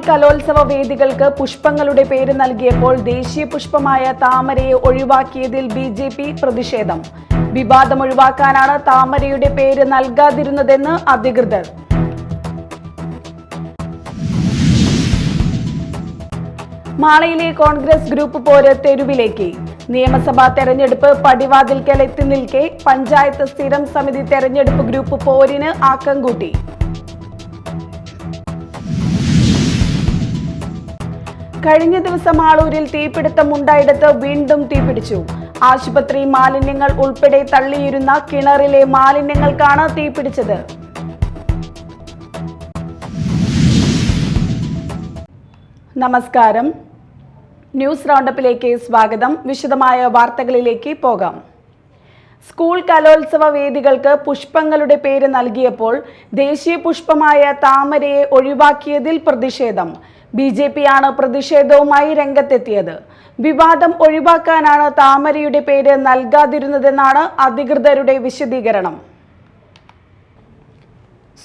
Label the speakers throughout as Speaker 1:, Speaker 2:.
Speaker 1: കലോത്സവ വേദികൾക്ക് പുഷ്പങ്ങളുടെ പേര് നൽകിയപ്പോൾ ദേശീയ പുഷ്പമായ താമരയെ ഒഴിവാക്കിയതിൽ ബിജെപി പ്രതിഷേധം. വിവാദം ഒഴിവാക്കാനാണ് താമരയുടെ പേര് നൽകാതിരുന്നതെന്ന് അധികൃതർ. മാളയിലെ കോൺഗ്രസ് ഗ്രൂപ്പ് പോര് തെരുവിലേക്ക്. നിയമസഭാ തെരഞ്ഞെടുപ്പ് പടിവാതിൽക്കൽ എത്തി നിൽക്കെ പഞ്ചായത്ത് സ്ഥിരം സമിതി തെരഞ്ഞെടുപ്പ് ഗ്രൂപ്പ് പോരിന് ആക്കം കൂട്ടി. കഴിഞ്ഞ ദിവസം ആളൂരിൽ തീപിടുത്തമുണ്ടായിടത്ത് വീണ്ടും തീപിടിച്ചു. ആശുപത്രി മാലിന്യങ്ങൾ ഉൾപ്പെടെ തള്ളിയിരുന്ന കിണറിലെ മാലിന്യങ്ങൾക്കാണ് തീപിടിച്ചത്. നമസ്കാരം, ന്യൂസ് റൗണ്ടപ്പിലേക്ക് സ്വാഗതം. വിശദമായ വാർത്തകളിലേക്ക് പോകാം. സ്കൂൾ കലോത്സവ വേദികൾക്ക് പുഷ്പങ്ങളുടെ പേര് നൽകിയപ്പോൾ ദേശീയ പുഷ്പമായ താമരയെ ഒഴിവാക്കിയതിൽ പ്രതിഷേധം. ബിജെപിയാണ് പ്രതിഷേധവുമായി രംഗത്തെത്തിയത്. വിവാദം ഒഴിവാക്കാനാണ് താമരയുടെ പേര് നൽകാതിരുന്നതെന്നാണ് അധികൃതരുടെ വിശദീകരണം.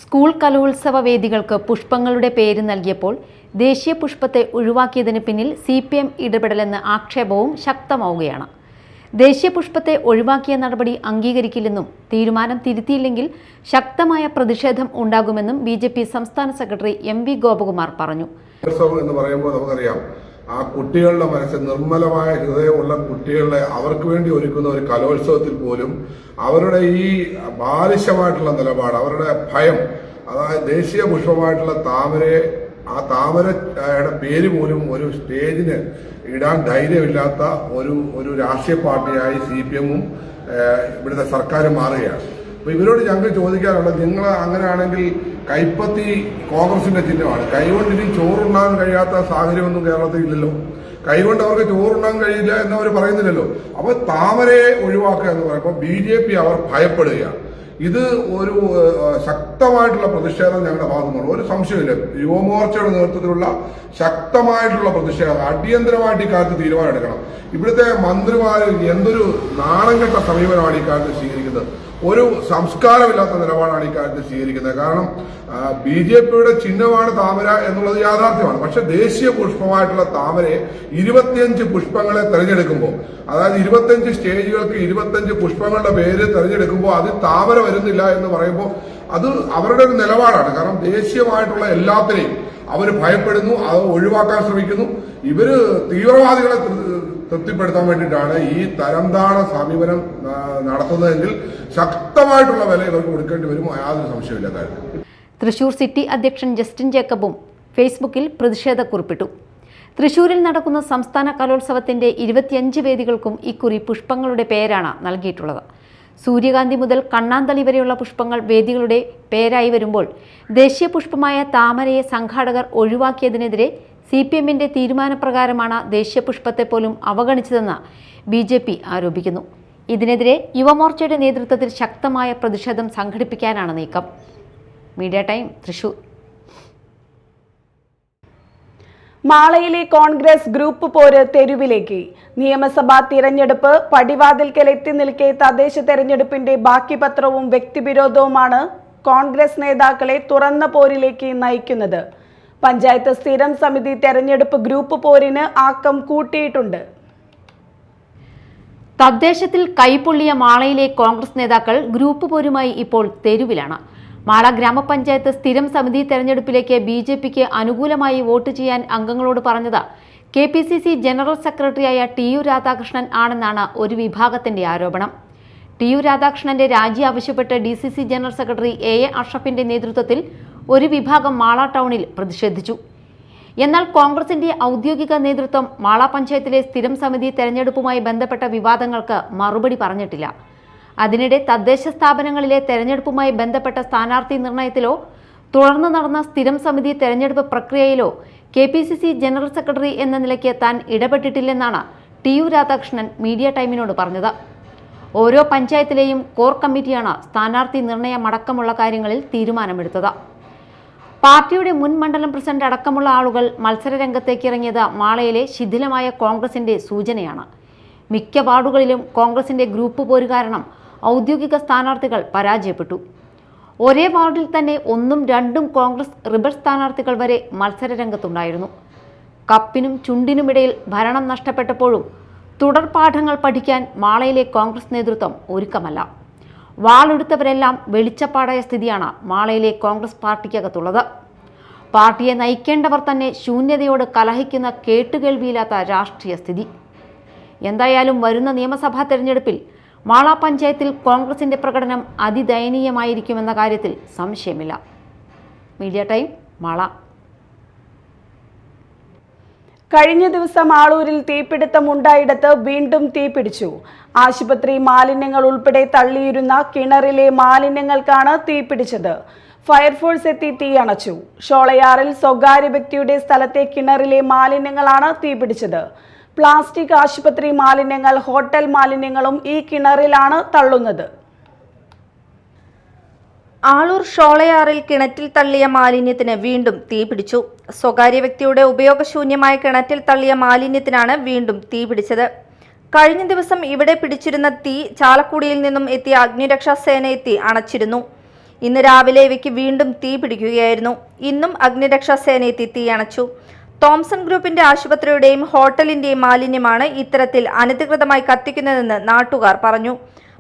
Speaker 2: സ്കൂൾ കലോത്സവ വേദികൾക്ക് പുഷ്പങ്ങളുടെ പേര് നൽകിയപ്പോൾ ദേശീയ പുഷ്പത്തെ ഒഴിവാക്കിയതിന് പിന്നിൽ CPM ഇടപെടലെന്ന ആക്ഷേപവും ശക്തമാവുകയാണ്. ദേശീയ പുഷ്പത്തെ ഒഴിവാക്കിയ നടപടി അംഗീകരിക്കില്ലെന്നും തീരുമാനം തിരുത്തിയില്ലെങ്കിൽ ശക്തമായ പ്രതിഷേധം ഉണ്ടാകുമെന്നും BJP സംസ്ഥാന സെക്രട്ടറി MV ഗോപകുമാർ പറഞ്ഞു.
Speaker 3: എന്ന് പറയുമ്പോൾ നമുക്കറിയാം, ആ കുട്ടികളുടെ മനസ്സിൽ നിർമ്മലമായ ഹൃദയമുള്ള കുട്ടികളെ അവർക്ക് വേണ്ടി ഒരുക്കുന്ന ഒരു കലോത്സവത്തിൽ പോലും അവരുടെ ഈ ബാലിശമായിട്ടുള്ള നിലപാട്, അവരുടെ ഭയം, അതായത് ദേശീയ പുഷ്പമായിട്ടുള്ള താമരയെ, ആ താമരയുടെ പേര് പോലും ഒരു സ്റ്റേജിന് ഇടാൻ ധൈര്യമില്ലാത്ത ഒരു രാഷ്ട്രീയ പാർട്ടിയായി CPM-ഉം ഇവിടുത്തെ സർക്കാരും മാറുകയാണ്. അപ്പൊ ഇവരോട് ഞങ്ങൾ ചോദിക്കാറുള്ളത്, നിങ്ങൾ അങ്ങനെയാണെങ്കിൽ കൈപ്പത്തി കോൺഗ്രസിന്റെ ചിഹ്നമാണ്. കൈകൊണ്ട് ഇനി ചോറുണ്ണാൻ കഴിയാത്ത സാഹചര്യമൊന്നും കേരളത്തിൽ ഇല്ലല്ലോ. കൈകൊണ്ട് അവർക്ക് ചോറുണ്ണാൻ കഴിയില്ല എന്നവർ പറയുന്നില്ലല്ലോ. അപ്പൊ താമരയെ ഒഴിവാക്കുക എന്ന് പറയുമ്പോൾ BJP അവർ ഭയപ്പെടുകയാണ്. ഇത് ഒരു ശക്തമായിട്ടുള്ള പ്രതിഷേധം ഞങ്ങളുടെ ഭാഗത്തുനിന്നുള്ള ഒരു സംശയമില്ല. യുവമോർച്ചയുടെ നേതൃത്വത്തിലുള്ള ശക്തമായിട്ടുള്ള പ്രതിഷേധം, അടിയന്തരമായിട്ട് ഈ കാര്യത്തിൽ തീരുമാനമെടുക്കണം. ഇവിടുത്തെ മന്ത്രിമാർ എന്തൊരു നാണം കെട്ട സമീപനമാണ് ഈ കാര്യത്തിൽ സ്വീകരിക്കുന്നത്. ഒരു സംസ്കാരമില്ലാത്ത നിലപാടാണ് ഈ കാര്യത്തിൽ സ്വീകരിക്കുന്നത്. കാരണം BJPയുടെ ചിഹ്നമാണ് താമര എന്നുള്ളത് യാഥാർത്ഥ്യമാണ്. പക്ഷെ ദേശീയ പുഷ്പമായിട്ടുള്ള താമരയെ 25 പുഷ്പങ്ങളെ തെരഞ്ഞെടുക്കുമ്പോൾ, അതായത് 25 സ്റ്റേജുകൾക്ക് 25 പുഷ്പങ്ങളുടെ പേര് തെരഞ്ഞെടുക്കുമ്പോൾ അതിൽ താമര വരുന്നില്ല എന്ന് പറയുമ്പോൾ അത് അവരുടെ ഒരു നിലപാടാണ്. കാരണം ദേശീയമായിട്ടുള്ള എല്ലാത്തിനെയും അവർ ഭയപ്പെടുന്നു, അത് ഒഴിവാക്കാൻ ശ്രമിക്കുന്നു. ഇവര് തീവ്രവാദികളെ തൃപ്തിപ്പെടുത്താൻ വേണ്ടിയിട്ടാണ് ഈ തരംതാണ സമീപനം നടത്തുന്നതെങ്കിൽ ശക്തമായിട്ടുള്ള വില ഇവർക്ക് കൊടുക്കേണ്ടി വരും, യാതൊരു സംശയമില്ല കാര്യത്തിൽ.
Speaker 2: തൃശൂർ സിറ്റി അധ്യക്ഷൻ ജസ്റ്റിൻ ജേക്കബും ഫേസ്ബുക്കിൽ പ്രതിഷേധക്കുറിപ്പിട്ടു. തൃശൂരിൽ നടക്കുന്ന സംസ്ഥാന കലോത്സവത്തിന്റെ 25 വേദികൾക്കും ഇക്കുറി പുഷ്പങ്ങളുടെ പേരാണ് നൽകിയിട്ടുള്ളത്. സൂര്യകാന്തി മുതൽ കണ്ണാന്തളി വരെയുള്ള പുഷ്പങ്ങൾ വേദികളുടെ പേരായി വരുമ്പോൾ ദേശീയ പുഷ്പമായ താമരയെ സംഘാടകർ ഒഴിവാക്കിയതിനെതിരെ CPM-ന്റെ തീരുമാനപ്രകാരമാണ് ദേശീയ പുഷ്പത്തെ പോലും അവഗണിച്ചതെന്ന് BJP ആരോപിക്കുന്നു. ഇതിനെതിരെ യുവമോർച്ചയുടെ നേതൃത്വത്തിൽ ശക്തമായ പ്രതിഷേധം സംഘടിപ്പിക്കാനാണ് നീക്കം. Media time, Thrissur.
Speaker 1: മാളയിലെ കോൺഗ്രസ് ഗ്രൂപ്പ് പോര് തെരുവിലേക്ക്. നിയമസഭാ തിരഞ്ഞെടുപ്പ് പടിവാതിൽക്കൽ എത്തി നിൽക്കെ തദ്ദേശ തെരഞ്ഞെടുപ്പിന്റെ ബാക്കി പത്രവും വ്യക്തിവിരോധവുമാണ് കോൺഗ്രസ് നേതാക്കളെ തുറന്ന പോരിലേക്ക് നയിക്കുന്നത്. പഞ്ചായത്ത് സ്ഥിരം സമിതി തെരഞ്ഞെടുപ്പ് ഗ്രൂപ്പ് പോരിന് ആക്കം കൂട്ടിയിട്ടുണ്ട്.
Speaker 2: തദ്ദേശത്തിൽ കൈപ്പൊള്ളിയ മാളയിലെ കോൺഗ്രസ് നേതാക്കൾ ഗ്രൂപ്പ് പോരുമായി ഇപ്പോൾ തെരുവിലാണ്. മാള ഗ്രാമപഞ്ചായത്ത് സ്ഥിരം സമിതി തെരഞ്ഞെടുപ്പിലേക്ക് BJPക്ക് അനുകൂലമായി വോട്ട് ചെയ്യാൻ അംഗങ്ങളോട് പറഞ്ഞത് KPCC ജനറൽ സെക്രട്ടറിയായ TU രാധാകൃഷ്ണൻ ആണെന്നാണ് ഒരു വിഭാഗത്തിന്റെ ആരോപണം. TU രാധാകൃഷ്ണന്റെ രാജി ആവശ്യപ്പെട്ട് DCC ജനറൽ സെക്രട്ടറി AA അഷ്റഫിന്റെ നേതൃത്വത്തിൽ ഒരു വിഭാഗം മാള ടൗണിൽ പ്രതിഷേധിച്ചു. എന്നാൽ കോൺഗ്രസിന്റെ ഔദ്യോഗിക നേതൃത്വം മാള പഞ്ചായത്തിലെ സ്ഥിരം സമിതി തെരഞ്ഞെടുപ്പുമായി ബന്ധപ്പെട്ട വിവാദങ്ങൾക്ക് മറുപടി പറഞ്ഞിട്ടില്ല. അതിനിടെ തദ്ദേശ സ്ഥാപനങ്ങളിലെ തെരഞ്ഞെടുപ്പുമായി ബന്ധപ്പെട്ട സ്ഥാനാർത്ഥി നിർണയത്തിലോ തുടർന്ന് നടന്ന സ്ഥിരം സമിതി തെരഞ്ഞെടുപ്പ് പ്രക്രിയയിലോ KPCC ജനറൽ സെക്രട്ടറി എന്ന നിലയ്ക്ക് താൻ ഇടപെട്ടിട്ടില്ലെന്നാണ് TU രാധാകൃഷ്ണൻ മീഡിയ ടൈമിനോട് പറഞ്ഞത്. ഓരോ പഞ്ചായത്തിലെയും കോർ കമ്മിറ്റിയാണ് സ്ഥാനാർത്ഥി നിർണയമടക്കമുള്ള കാര്യങ്ങളിൽ തീരുമാനമെടുത്തത്. പാർട്ടിയുടെ മുൻ മണ്ഡലം പ്രസിഡന്റ് അടക്കമുള്ള ആളുകൾ മത്സരരംഗത്തേക്ക് ഇറങ്ങിയത് മാളയിലെ ശിഥിലമായ കോൺഗ്രസിന്റെ സൂചനയാണ്. മിക്ക വാർഡുകളിലും കോൺഗ്രസിന്റെ ഗ്രൂപ്പ് പോര് കാരണം ഔദ്യോഗിക സ്ഥാനാർത്ഥികൾ പരാജയപ്പെട്ടു. ഒരേ വാർഡിൽ തന്നെ 1ഉം 2ഉം കോൺഗ്രസ് റിബൽ സ്ഥാനാർത്ഥികൾ വരെ മത്സര രംഗത്തുണ്ടായിരുന്നു. കപ്പിനും ചുണ്ടിനുമിടയിൽ ഭരണം നഷ്ടപ്പെട്ടപ്പോഴും തുടർ പാഠങ്ങൾ പഠിക്കാൻ മാളയിലെ കോൺഗ്രസ് നേതൃത്വം ഒരുക്കമല്ല. വാളെടുത്തവരെല്ലാം വെളിച്ചപ്പാടായ സ്ഥിതിയാണ് മാളയിലെ കോൺഗ്രസ് പാർട്ടിക്കകത്തുള്ളത്. പാർട്ടിയെ നയിക്കേണ്ടവർ തന്നെ ശൂന്യതയോട് കലഹിക്കുന്ന കേട്ടുകേൾവിയില്ലാത്ത രാഷ്ട്രീയ സ്ഥിതി. എന്തായാലും വരുന്ന നിയമസഭാ തെരഞ്ഞെടുപ്പിൽ മാള പഞ്ചായത്തിൽ കോൺഗ്രസിന്റെ പ്രകടനം അതിദയനീയമായിരിക്കുമെന്ന കാര്യത്തിൽ സംശയമില്ല. Media time, Mala.
Speaker 1: കഴിഞ്ഞ ദിവസം ആളൂരിൽ തീപിടുത്തം ഉണ്ടായിടത്ത് വീണ്ടും തീപിടിച്ചു. ആശുപത്രി മാലിന്യങ്ങൾ ഉൾപ്പെടെ തള്ളിയിരുന്ന കിണറിലെ മാലിന്യങ്ങൾക്കാണ് തീപിടിച്ചത്. ഫയർഫോഴ്സ് എത്തി തീയണച്ചു. ഷോളയാറിൽ സ്വകാര്യ വ്യക്തിയുടെ സ്ഥലത്തെ കിണറിലെ മാലിന്യങ്ങളാണ് തീപിടിച്ചത്. പ്ലാസ്റ്റിക്, ആശുപത്രി മാലിന്യങ്ങൾ, ഹോട്ടൽ മാലിന്യങ്ങളും ഈ കിണറിലാണ് തള്ളുന്നത്.
Speaker 4: ആളൂർ ഷോളയാറിൽ കിണറ്റിൽ തള്ളിയ മാലിന്യത്തിന് വീണ്ടും തീപിടിച്ചു. സ്വകാര്യ വ്യക്തിയുടെ ഉപയോഗശൂന്യമായ കിണറ്റിൽ തള്ളിയ മാലിന്യത്തിനാണ് വീണ്ടും തീപിടിച്ചത്. കഴിഞ്ഞ ദിവസം ഇവിടെ പിടിച്ചിരുന്ന തീ ചാലക്കുടിയിൽ നിന്നും എത്തിയ അഗ്നിരക്ഷാ സേന എത്തി അണച്ചിരുന്നു. ഇന്ന് രാവിലെ ഇവയ്ക്ക് വീണ്ടും തീ പിടിക്കുകയായിരുന്നു. ഇന്നും അഗ്നിരക്ഷാ സേന എത്തി തീ അണച്ചു. തോംസൺ ഗ്രൂപ്പിന്റെ ആശുപത്രിയുടെയും ഹോട്ടലിന്റെയും മാലിന്യമാണ് ഇത്തരത്തിൽ അനധികൃതമായി കത്തിക്കുന്നതെന്ന് നാട്ടുകാർ പറഞ്ഞു.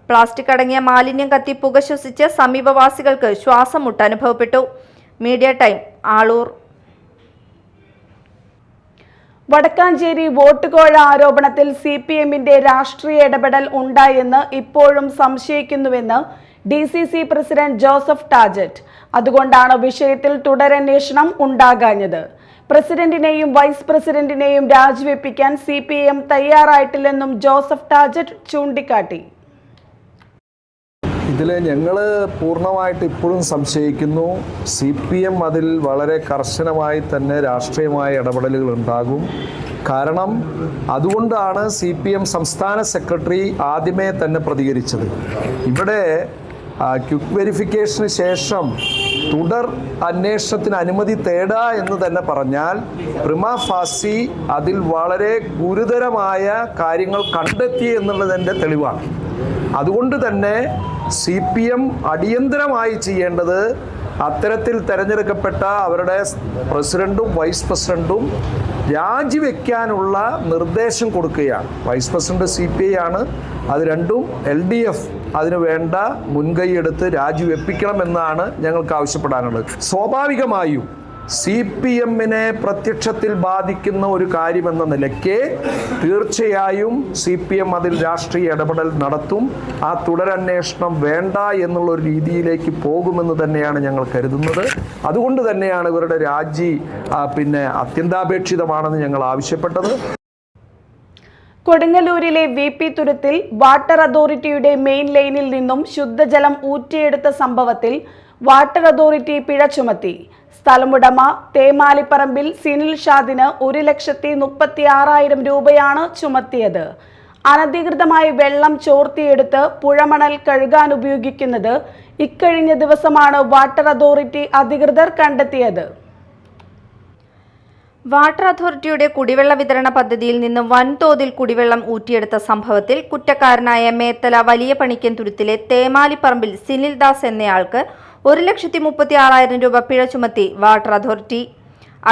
Speaker 4: പ്ലാസ്റ്റിക് അടങ്ങിയ മാലിന്യം കത്തി പുക ശ്വസിച്ച് സമീപവാസികൾക്ക് ശ്വാസം മുട്ട് അനുഭവപ്പെട്ടു. Media time, Aloor.
Speaker 1: Vadakkanchery vote കോഴ ആരോപണത്തിൽ CPMന്റെ രാഷ്ട്രീയ ഇടപെടൽ ഉണ്ടായെന്ന് ഇപ്പോഴും സംശയിക്കുന്നുവെന്ന് DCC പ്രസിഡന്റ് ജോസഫ് ടാജറ്റ്. അതുകൊണ്ടാണ് വിഷയത്തിൽ തുടരന്വേഷണം ഉണ്ടാകാഞ്ഞത്. പ്രസിഡന്റിനെയും വൈസ് പ്രസിഡന്റിനെയും രാജിവെപ്പിക്കാൻ CPM തയ്യാറായിട്ടില്ലെന്നും ജോസഫ് ടാജറ്റ് ചൂണ്ടിക്കാട്ടി.
Speaker 5: ഇതിൽ ഞങ്ങൾ പൂർണ്ണമായിട്ട് ഇപ്പോഴും സംശയിക്കുന്നു. CPM അതിൽ വളരെ കർശനമായി തന്നെ രാഷ്ട്രീയമായ ഇടപെടലുകൾ ഉണ്ടാകും. കാരണം അതുകൊണ്ടാണ് CPM സംസ്ഥാന സെക്രട്ടറി ആദ്യമേ തന്നെ പ്രതികരിച്ചത്. ഇവിടെ ക്വിക്ക് വെരിഫിക്കേഷന് ശേഷം തുടർ അന്വേഷണത്തിന് അനുമതി തേടുക എന്ന് തന്നെ പറഞ്ഞാൽ പ്രിമാ ഫാസി അതിൽ വളരെ ഗുരുതരമായ കാര്യങ്ങൾ കണ്ടെത്തി എന്നുള്ളതിൻ്റെ തെളിവാണ്. അതുകൊണ്ട് തന്നെ CPM അടിയന്തരമായി ചെയ്യേണ്ടത് അത്തരത്തിൽ തിരഞ്ഞെടുക്കപ്പെട്ട അവരുടെ പ്രസിഡന്റും വൈസ് പ്രസിഡന്റും രാജിവെക്കാനുള്ള നിർദ്ദേശം കൊടുക്കുകയാണ്. വൈസ് പ്രസിഡന്റ് CPI ആണ്. അത് രണ്ടും LDF അതിനു വേണ്ട മുൻകൈയെടുത്ത് രാജിവെപ്പിക്കണമെന്നാണ് ഞങ്ങൾക്ക് ആവശ്യപ്പെടാനുള്ളത്. സ്വാഭാവികമായും CPMനെ പ്രത്യക്ഷത്തിൽ ബാധിക്കുന്ന ഒരു കാര്യമെന്ന നിലയ്ക്ക് തീർച്ചയായും CPM അതിൽ രാഷ്ട്രീയ ഇടപെടൽ നടത്തും. ആ തുടരന്വേഷണം വേണ്ട എന്നുള്ള ഒരു രീതിയിലേക്ക് പോകുമെന്ന് തന്നെയാണ് ഞങ്ങൾ കരുതുന്നത്. അതുകൊണ്ട് തന്നെയാണ് ഇവരുടെ രാജി അത്യന്താപേക്ഷിതമാണെന്ന് ഞങ്ങൾ ആവശ്യപ്പെട്ടത്.
Speaker 1: കൊടുങ്ങല്ലൂരിലെ VP തുരുത്തിൽ വാട്ടർ അതോറിറ്റിയുടെ മെയിൻ ലൈനിൽ നിന്നും ശുദ്ധജലം ഊറ്റിയെടുത്ത സംഭവത്തിൽ വാട്ടർ അതോറിറ്റി പിഴ ചുമത്തി. സ്ഥലമുടമ തേമാലിപ്പറമ്പിൽ സിനിൽ ഷാദിന് 1,36,000 രൂപയാണ് ചുമത്തിയത്. അനധികൃതമായി വെള്ളം ചോർത്തിയെടുത്ത് പുഴമണൽ കഴുകാൻ ഉപയോഗിക്കുന്നത് ഇക്കഴിഞ്ഞ ദിവസമാണ് വാട്ടർ അതോറിറ്റി അധികൃതർ കണ്ടെത്തിയത്.
Speaker 4: വാട്ടർ അതോറിറ്റിയുടെ കുടിവെള്ള വിതരണ പദ്ധതിയിൽ നിന്ന് വൻതോതിൽ കുടിവെള്ളം ഊറ്റിയെടുത്ത സംഭവത്തിൽ കുറ്റക്കാരനായ മേത്തല വലിയ പണിക്കൻ തുരുത്തിലെ തേമാലിപ്പറമ്പിൽ സിനിൽ ദാസ് എന്നയാൾക്ക് 1,36,000 രൂപ പിഴ ചുമത്തി വാട്ടർ അതോറിറ്റി.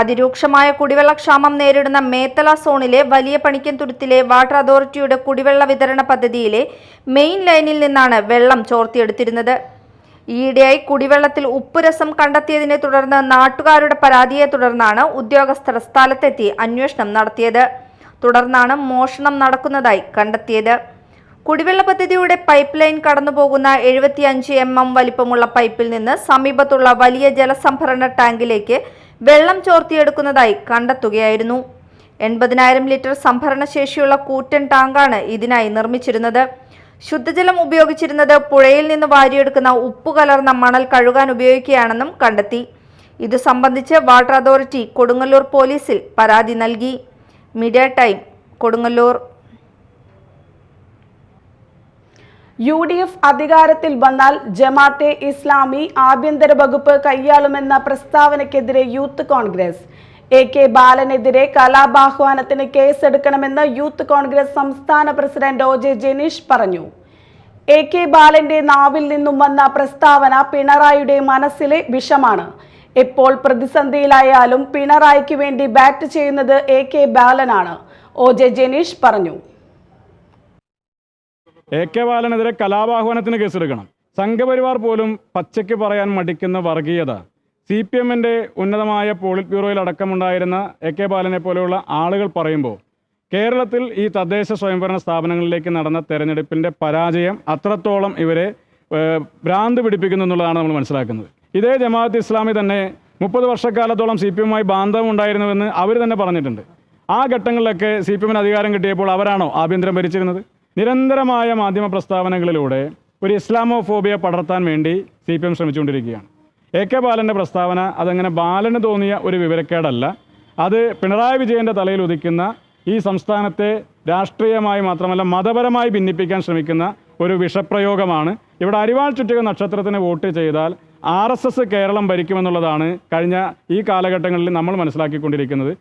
Speaker 4: അതിരൂക്ഷമായ കുടിവെള്ളക്ഷാമം നേരിടുന്ന മേത്തല സോണിലെ വലിയ പണിക്കൻ തുരുത്തിലെ വാട്ടർ അതോറിറ്റിയുടെ കുടിവെള്ള വിതരണ പദ്ധതിയിലെ മെയിൻ ലൈനിൽ നിന്നാണ് വെള്ളം ചോർത്തിയെടുത്തിരുന്നത്. ഈയിടെയായി കുടിവെള്ളത്തിൽ ഉപ്പുരസം കണ്ടെത്തിയതിനെ തുടർന്ന് നാട്ടുകാരുടെ പരാതിയെ തുടർന്നാണ് ഉദ്യോഗസ്ഥർ സ്ഥലത്തെത്തി അന്വേഷണം നടത്തിയത്. തുടർന്നാണ് മോഷണം നടക്കുന്നതായി കണ്ടെത്തിയത്. കുടിവെള്ള പദ്ധതിയുടെ പൈപ്പ് ലൈൻ കടന്നുപോകുന്ന 75 mm വലിപ്പമുള്ള പൈപ്പിൽ നിന്ന് സമീപത്തുള്ള വലിയ ജലസംഭരണ ടാങ്കിലേക്ക് വെള്ളം ചോർത്തിയെടുക്കുന്നതായി കണ്ടെത്തുകയായിരുന്നു. 80,000 ലിറ്റർ സംഭരണ ശേഷിയുള്ള കൂറ്റൻ ടാങ്കാണ് ഇതിനായി നിർമ്മിച്ചിരുന്നത്. ശുദ്ധജലം ഉപയോഗിച്ചിരുന്നത് പുഴയിൽ നിന്ന് വാരിയെടുക്കുന്ന ഉപ്പു കലർന്ന മണൽ കഴുകാൻ ഉപയോഗിക്കുകയാണെന്നും കണ്ടെത്തി. ഇത് സംബന്ധിച്ച് വാട്ടർ അതോറിറ്റി കൊടുങ്ങല്ലൂർ പോലീസിൽ പരാതി നൽകി. Media time, Kodungallur.
Speaker 1: UDF അധികാരത്തിൽ വന്നാൽ ജമാഅത്തെ ഇസ്ലാമി ആഭ്യന്തര വകുപ്പ് കൈയാളുമെന്ന പ്രസ്താവനയ്ക്കെതിരെ യൂത്ത് കോൺഗ്രസ്. AK ബാലനെതിരെ കലാപാഹ്വാനത്തിന് കേസെടുക്കണമെന്ന് യൂത്ത് കോൺഗ്രസ് സംസ്ഥാന പ്രസിഡന്റ് OJ ജനീഷ് പറഞ്ഞു. AK ബാലന്റെ നാവിൽ നിന്നും വന്ന പ്രസ്താവന പിണറായിയുടെ മനസ്സിലെ വിഷമാണ്. എപ്പോൾ പ്രതിസന്ധിയിലായാലും പിണറായിക്ക് വേണ്ടി ബാറ്റ് ചെയ്യുന്നത് AK ബാലനാണ്. OJ ജനീഷ് പറഞ്ഞു.
Speaker 6: AK ബാലനെതിരെ കലാപാഹ്വാനത്തിന് കേസെടുക്കണം. സംഘപരിവാർ പോലും പച്ചയ്ക്ക് പറയാൻ മടിക്കുന്ന വർഗീയത CPMന്റെ ഉന്നതമായ പോളിറ്റ് ബ്യൂറോയിൽ അടക്കമുണ്ടായിരുന്ന AK ബാലനെ പോലെയുള്ള ആളുകൾ പറയുമ്പോൾ കേരളത്തിൽ ഈ തദ്ദേശ സ്വയംഭരണ സ്ഥാപനങ്ങളിലേക്ക് നടന്ന തെരഞ്ഞെടുപ്പിൻ്റെ പരാജയം അത്രത്തോളം ഇവരെ ഭ്രാന്ത് പിടിപ്പിക്കുന്നു എന്നുള്ളതാണ് നമ്മൾ മനസ്സിലാക്കുന്നത്. ഇതേ ജമാഅത്ത് ഇസ്ലാമി തന്നെ 30 വർഷക്കാലത്തോളം CPMമായി ബാന്ധവം ഉണ്ടായിരുന്നുവെന്ന് അവർ തന്നെ പറഞ്ഞിട്ടുണ്ട്. ആ ഘട്ടങ്ങളിലൊക്കെ CPMന് അധികാരം കിട്ടിയപ്പോൾ അവരാണോ ആഭ്യന്തരം ഭരിച്ചിരുന്നത്? നിരന്തരമായ മാധ്യമ പ്രസ്താവനകളിലൂടെ ഒരു ഇസ്ലാമോഫോബിയ പടർത്താൻ വേണ്ടി CPM ശ്രമിച്ചുകൊണ്ടിരിക്കുകയാണ്. AK ബാലൻ്റെ പ്രസ്താവന അതങ്ങനെ ബാലന് തോന്നിയ ഒരു വിവരക്കേടല്ല, അത് പിണറായി വിജയൻ്റെ തലയിൽ ഉദിക്കുന്ന ഈ സംസ്ഥാനത്തെ രാഷ്ട്രീയമായി മാത്രമല്ല മതപരമായി ഭിന്നിപ്പിക്കാൻ ശ്രമിക്കുന്ന ഒരു വിഷപ്രയോഗമാണ്. ഇവിടെ അരിവാൾ ചുറ്റിക നക്ഷത്രത്തിന് വോട്ട് ചെയ്താൽ RSS കേരളം ഭരിക്കുമെന്നുള്ളതാണ് കഴിഞ്ഞ ഈ കാലഘട്ടങ്ങളിൽ നമ്മൾ മനസ്സിലാക്കിക്കൊണ്ടിരിക്കുന്നത്.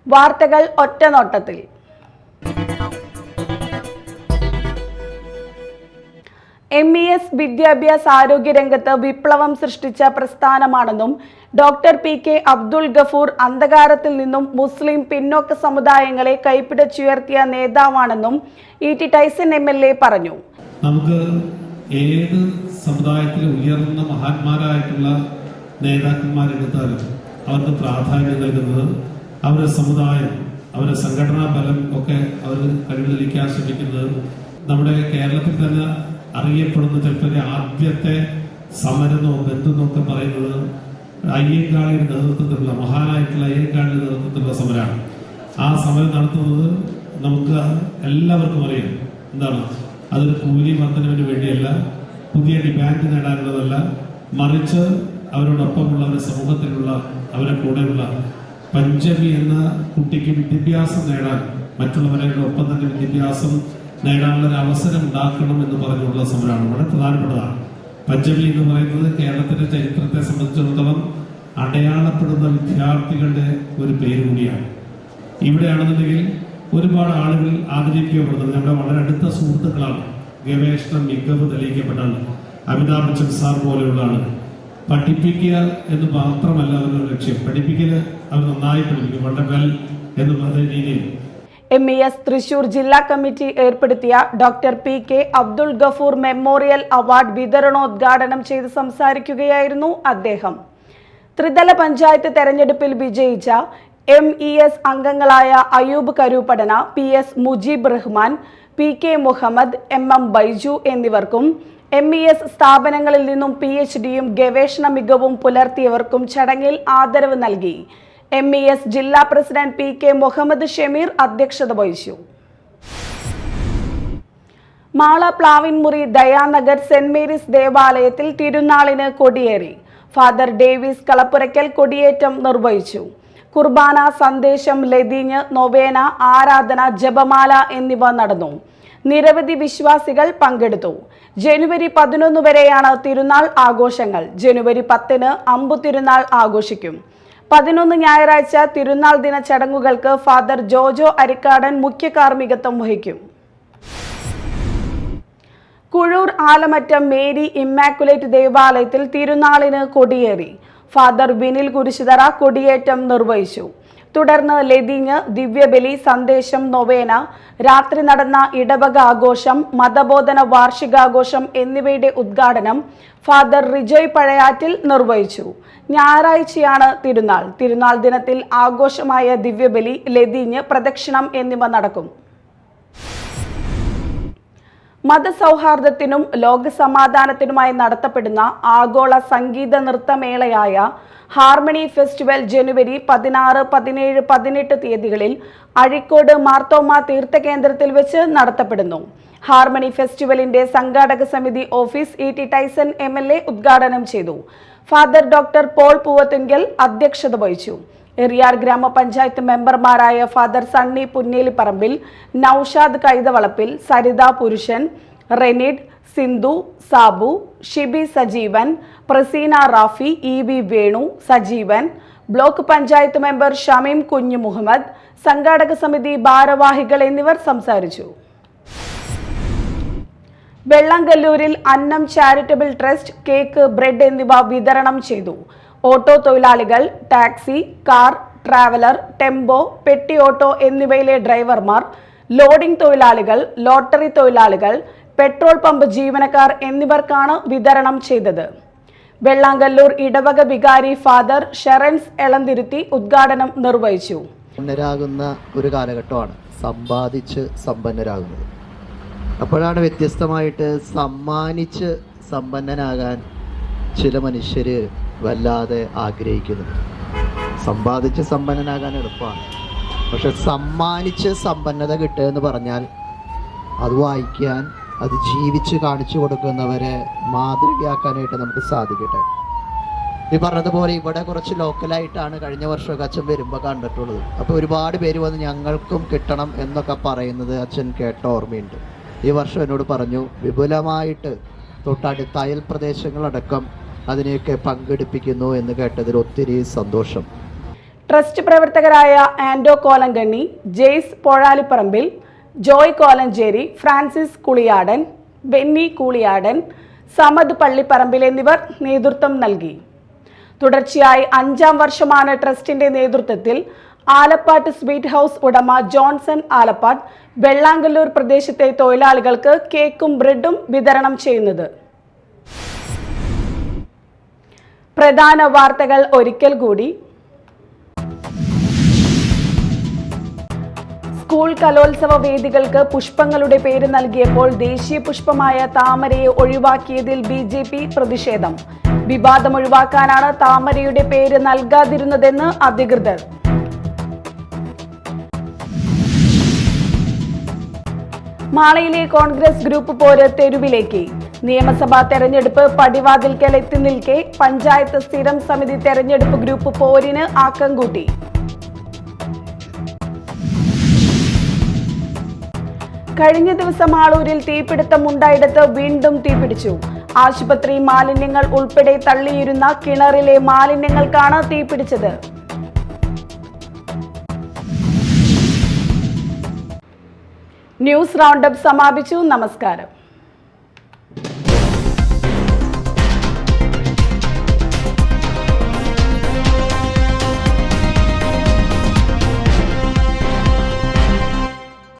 Speaker 1: വാർത്തകൾ ഒറ്റനോട്ടത്തിൽ. MES വിദ്യാഭ്യാസ ആരോഗ്യ രംഗത്ത് വിപ്ലവം സൃഷ്ടിച്ച പ്രസ്ഥാനമാണെന്നും ഡോക്ടർ PK അബ്ദുൾ ഗഫൂർ അന്ധകാരത്തിൽ നിന്നും മുസ്ലിം പിന്നോക്ക സമുദായങ്ങളെ കൈപ്പിടിച്ചുയർത്തിയ നേതാവാണെന്നും ET ടൈസൺ MLA പറഞ്ഞു.
Speaker 7: നമുക്ക് ഏത് സമുദായത്തിലെ ഉയർന്ന മഹാന്മാരായിട്ടുള്ള നേതാക്കന്മാരെടുത്താലും അവർക്ക് പ്രാധാന്യം നൽകുന്നത് അവരുടെ സമുദായം, അവരുടെ സംഘടനാ ബലം ഒക്കെ അവർ കഴിവിലിരിക്കാൻ ശ്രമിക്കുന്നത് നമ്മുടെ കേരളത്തിൽ തന്നെ അറിയപ്പെടുന്ന ചിലപ്പോൾ ആദ്യത്തെ സമരനോ ബന്ധുന്നോ ഒക്കെ പറയുന്നത് അയ്യങ്കാളിയുടെ നേതൃത്വത്തിലുള്ള മഹാനായിട്ടുള്ള അയ്യങ്കാളിയുടെ നേതൃത്വത്തിലുള്ള സമരമാണ്. ആ സമരം നടത്തുന്നത് നമുക്ക് എല്ലാവർക്കും അറിയാം. എന്താണ്, അതൊരു കൂലി വർധനവിന് വേണ്ടിയല്ല, പുതിയ ഡിമാൻഡ് നേടാനുള്ളതല്ല, മറിച്ച് അവരോടൊപ്പമുള്ള സമൂഹത്തിലുള്ള അവരുടെ കൂടെയുള്ള പഞ്ചമി എന്ന കുട്ടിക്ക് വിദ്യാഭ്യാസം നേടാൻ, മറ്റുള്ളവരുടെ ഒപ്പം തന്നെ വിദ്യാഭ്യാസം നേടാനുള്ള ഒരു അവസരം ഉണ്ടാക്കണം എന്ന് പറഞ്ഞുള്ള സമരമാണ്. വളരെ പ്രധാനപ്പെട്ടതാണ്. പഞ്ചമി എന്ന് പറയുന്നത് കേരളത്തിന്റെ ചരിത്രത്തെ സംബന്ധിച്ചിടത്തോളം അടയാളപ്പെടുന്ന വിദ്യാർത്ഥികളുടെ ഒരു പേര് കൂടിയാണ്. ഇവിടെയാണെന്നുണ്ടെങ്കിൽ ഒരുപാട് ആളുകൾ ആദരിക്കപ്പെടുന്നത് നമ്മുടെ വളരെ അടുത്ത സുഹൃത്തുക്കളാണ്. ഗവേഷണ മികവ് തെളിയിക്കപ്പെട്ടാണ് അമിതാഭ് ബച്ചൻ സാർ പോലെയുള്ള ആളുകൾ. പഠിപ്പിക്കുക എന്ന് മാത്രമല്ല അവരുടെ ലക്ഷ്യം, പഠിപ്പിക്കൽ അവർ നന്നായി പഠിപ്പിക്കും, വളരെ വെൽ എന്ന് പറയുന്ന രീതിയിൽ.
Speaker 1: MES തൃശൂർ ജില്ലാ കമ്മിറ്റി ഏർപ്പെടുത്തിയ doctor PK Abdul Gafoor memorial award വിതരണോദ്ഘാടനം ചെയ്ത് സംസാരിക്കുകയായിരുന്നു അദ്ദേഹം. ത്രിതല പഞ്ചായത്ത് തെരഞ്ഞെടുപ്പിൽ വിജയിച്ച MES അംഗങ്ങളായ Ayub കരൂപ്പടന, PS Mujeeb Rahman, PK Muhammad, MM Baiju എന്നിവർക്കും MES സ്ഥാപനങ്ങളിൽ നിന്നും PhDയും ഗവേഷണ മികവും പുലർത്തിയവർക്കും ചടങ്ങിൽ ആദരവ് നൽകി. MES ജില്ലാ പ്രസിഡന്റ് PK മുഹമ്മദ് ഷമീർ അധ്യക്ഷത വഹിച്ചു. മാള പ്ലാവിൻമുറി ദയാനഗർ സെന്റ് മേരീസ് ദേവാലയത്തിൽ തിരുനാളിന് കൊടിയേറി. ഫാദർ ഡേവിസ് കളപ്പുരയ്ക്കൽ കൊടിയേറ്റം നിർവഹിച്ചു. കുർബാന, സന്ദേശം, ലതീഞ്ഞ്, നൊവേന, ആരാധന, ജപമാല എന്നിവ നടന്നു. നിരവധി വിശ്വാസികൾ പങ്കെടുത്തു. ജനുവരി 11 വരെയാണ് തിരുനാൾ ആഘോഷങ്ങൾ. ജനുവരി 10 അമ്പു തിരുനാൾ ആഘോഷിക്കും. 11 ഞായറാഴ്ച തിരുനാൾ ദിന ചടങ്ങുകൾക്ക് ഫാദർ ജോജോ അരിക്കാടൻ മുഖ്യ കാർമ്മികത്വം വഹിക്കും. കുഴൂർ ആലമറ്റം മേരി ഇമ്മാക്കുലേറ്റ് ദേവാലയത്തിൽ തിരുനാളിന് കൊടിയേറി. ഫാദർ വിനിൽ കുരിശുതറ കൊടിയേറ്റം നിർവഹിച്ചു. തുടർന്ന് ലതീഞ്ഞ്, ദിവ്യബലി, സന്ദേശം, നൊവേന, രാത്രി നടന്ന ഇടവക ആഘോഷം, മതബോധന വാർഷികാഘോഷം എന്നിവയുടെ ഉദ്ഘാടനം ഫാദർ റിജോയ് പഴയാറ്റിൽ നിർവഹിച്ചു. ഞായറാഴ്ചയാണ് തിരുനാൾ. തിരുനാൾ ദിനത്തിൽ ആഘോഷമായ ദിവ്യബലി, ലതീഞ്ഞ്, പ്രദക്ഷിണം എന്നിവ നടക്കും. മതസൗഹാർദ്ദത്തിനും ലോകസമാധാനത്തിനുമായി നടത്തപ്പെടുന്ന ആഗോള സംഗീത നൃത്തമേളയായ ഹാർമണി ഫെസ്റ്റിവൽ ജനുവരി 16, 17, 18 തീയതികളിൽ അഴീക്കോട് മാർത്തോമ തീർത്ഥകേന്ദ്രത്തിൽ വെച്ച് നടത്തപ്പെടുന്നു. ഹാർമണി ഫെസ്റ്റിവലിന്റെ സംഘാടക സമിതി ഓഫീസ് ET ടൈസൺ MLA ഉദ്ഘാടനം ചെയ്തു. ഫാദർ ഡോക്ടർ പോൾ പൂവത്തുങ്കൽ അധ്യക്ഷത വഹിച്ചു. എറിയാർ ഗ്രാമപഞ്ചായത്ത് മെമ്പർമാരായ father Sunny Punnelipparambil, Noushad Kaithavalappil, Saritha Purushan, Renid, Sindhu, Sabu, Shibi Sajeevan, Praseena Rafi, EV Venu, Sajeevan, block panchayat member Shameem Kunju Muhammad, സംഘാടക സമിതി ഭാരവാഹികൾ എന്നിവർ സംസാരിച്ചു. വെള്ളാങ്കല്ലൂരിൽ അന്നം ചാരിറ്റബിൾ ട്രസ്റ്റ് കേക്ക്, ബ്രെഡ് എന്നിവ വിതരണം ചെയ്തു. ഓട്ടോ തൊഴിലാളികൾ, ടാക്സി, കാർ, ട്രാവലർ, ടെമ്പോ, പെട്ടി ഓട്ടോ എന്നിവയിലെ ഡ്രൈവർമാർ, ലോഡിംഗ് തൊഴിലാളികൾ, ലോട്ടറി തൊഴിലാളികൾ, പെട്രോൾ പമ്പ് ജീവനക്കാർ എന്നിവർക്കാണ് വിതരണം ചെയ്തത്. വെള്ളാങ്കല്ലൂർ ഇടവക വികാരി ഫാദർ ഷെറൻസ് എളന്തിരുത്തി ഉദ്ഘാടനം നിർവഹിച്ചു.
Speaker 8: സമ്പന്നരാകുന്ന ഒരു കാലഘട്ടമാണ് സമ്പാദിച്ച് സമ്പന്നരാകുന്നത്. അപ്പോഴാണ് വ്യത്യസ്തമായിട്ട് സമ്മാനിച്ച് സമ്പന്നനാകാൻ ചില മനുഷ്യർ വല്ലാതെ ആഗ്രഹിക്കുന്നത്. സമ്പാദിച്ച് സമ്പന്നനാകാൻ എളുപ്പമാണ്, പക്ഷെ സമ്മാനിച്ച് സമ്പന്നത കിട്ടുക എന്ന് പറഞ്ഞാൽ അത് വായിക്കാൻ, അത് ജീവിച്ച് കാണിച്ചു കൊടുക്കുന്നവരെ മാതൃകയാക്കാനായിട്ട് നമുക്ക് സാധിക്കട്ടെ. ഈ പറഞ്ഞതുപോലെ ഇവിടെ കുറച്ച് ലോക്കലായിട്ടാണ് കഴിഞ്ഞ വർഷമൊക്കെ അച്ഛൻ വരുമ്പോൾ കണ്ടിട്ടുള്ളത്. അപ്പോൾ ഒരുപാട് പേര് വന്ന് ഞങ്ങൾക്കും കിട്ടണം എന്നൊക്കെ പറയുന്നത് അച്ഛൻ കേട്ട ഓർമ്മയുണ്ട്. ഈ വർഷം എന്നോട് പറഞ്ഞു, വിപുലമായിട്ട് തൊട്ടടുത്ത അയൽ പ്രദേശങ്ങളടക്കം അതിനെയൊക്കെ പങ്കെടുപ്പിക്കുന്നു എന്ന് കേട്ടതിൽ ഒത്തിരി സന്തോഷം.
Speaker 1: ട്രസ്റ്റ് പ്രവർത്തകരായ ആൻഡോ കോലങ്കണ്ണി, ജെയ്സ് പൊഴാലിപ്പറമ്പിൽ, ജോയ് കോലഞ്ചേരി, ഫ്രാൻസിസ് കുളിയാടൻ, ബെന്നി കൂളിയാടൻ, സമദ് പള്ളിപ്പറമ്പിൽ എന്നിവർ നേതൃത്വം നൽകി. തുടർച്ചയായി 5ാം വർഷമാണ് ട്രസ്റ്റിന്റെ നേതൃത്വത്തിൽ ആലപ്പാട്ട് സ്വീറ്റ് ഹൗസ് ഉടമ ജോൺസൺ ആലപ്പാട്ട് വെള്ളാങ്കല്ലൂർ പ്രദേശത്തെ തൊഴിലാളികൾക്ക് കേക്കും ബ്രെഡും വിതരണം ചെയ്യുന്നത്. പ്രധാന വാർത്തകൾ ഒരിക്കൽ കൂടി. സ്കൂൾ കലോത്സവ വേദികൾക്ക് പുഷ്പങ്ങളുടെ പേര് നൽകിയപ്പോൾ ദേശീയ പുഷ്പമായ താമരയെ ഒഴിവാക്കിയതിൽ BJP പ്രതിഷേധം. വിവാദം ഒഴിവാക്കാനാണ് താമരയുടെ പേര് നൽകാതിരുന്നതെന്ന് അധികൃതർ. മാളയിലെ കോൺഗ്രസ് ഗ്രൂപ്പ് പോര് തെരുവിലേക്ക്. നിയമസഭാ തെരഞ്ഞെടുപ്പ് പടിവാതിൽക്കൽ എത്തി നിൽക്കെ പഞ്ചായത്ത് സ്ഥിരം സമിതി തെരഞ്ഞെടുപ്പ് ഗ്രൂപ്പ് പോരിന് ആക്കം കൂട്ടി. കഴിഞ്ഞ ദിവസം ആളൂരിൽ തീപിടുത്തം ഉണ്ടായിടത്ത് വീണ്ടും തീപിടിച്ചു. ആശുപത്രി മാലിന്യങ്ങൾ ഉൾപ്പെടെ തള്ളിയിരുന്ന കിണറിലെ മാലിന്യങ്ങൾക്കാണ് തീപിടിച്ചത്. ന്യൂസ് റൗണ്ടപ്പ് സമാപിച്ചു. നമസ്കാരം.